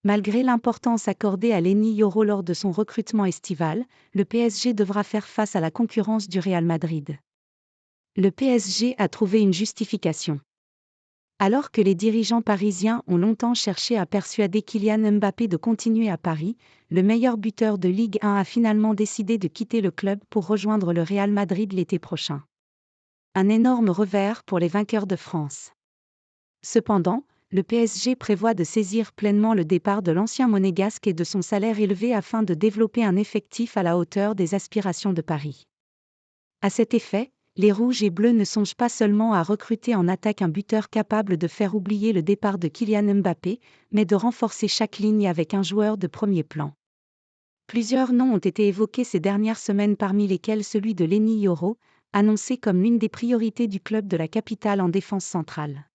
Malgré l'importance accordée à Lenny Yoro lors de son recrutement estival, le PSG devra faire face à la concurrence du Real Madrid. Le PSG a trouvé une justification. Alors que les dirigeants parisiens ont longtemps cherché à persuader Kylian Mbappé de continuer à Paris, le meilleur buteur de Ligue 1 a finalement décidé de quitter le club pour rejoindre le Real Madrid l'été prochain. Un énorme revers pour les vainqueurs de France. Cependant, le PSG prévoit de saisir pleinement le départ de l'ancien monégasque et de son salaire élevé afin de développer un effectif à la hauteur des aspirations de Paris. À cet effet, les Rouges et Bleus ne songent pas seulement à recruter en attaque un buteur capable de faire oublier le départ de Kylian Mbappé, mais de renforcer chaque ligne avec un joueur de premier plan. Plusieurs noms ont été évoqués ces dernières semaines, parmi lesquels celui de Lenny Yoro, annoncé comme l'une des priorités du club de la capitale en défense centrale.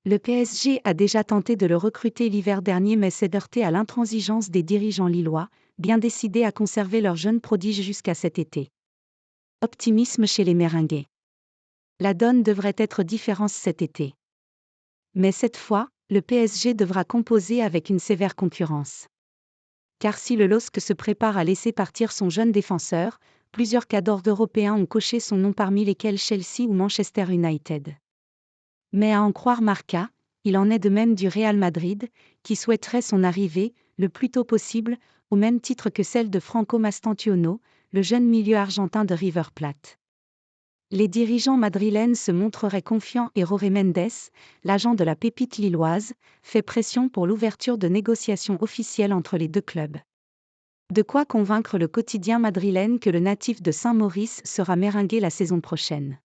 Le PSG a déjà tenté de le recruter l'hiver dernier mais s'est heurté à l'intransigeance des dirigeants lillois, bien décidés à conserver leur jeune prodige jusqu'à cet été. Optimisme chez les Merengues. La donne devrait être différente cet été. Mais cette fois, le PSG devra composer avec une sévère concurrence. Car si le LOSC se prépare à laisser partir son jeune défenseur, plusieurs cadors européens ont coché son nom, parmi lesquels Chelsea ou Manchester United. Mais à en croire Marca, il en est de même du Real Madrid, qui souhaiterait son arrivée, le plus tôt possible, au même titre que celle de Franco Mastantuono, le jeune milieu argentin de River Plate. Les dirigeants madrilènes se montreraient confiants et Jorge Mendes, l'agent de la pépite lilloise, fait pression pour l'ouverture de négociations officielles entre les deux clubs. De quoi convaincre le quotidien madrilène que le natif de Saint-Maurice sera merengue la saison prochaine.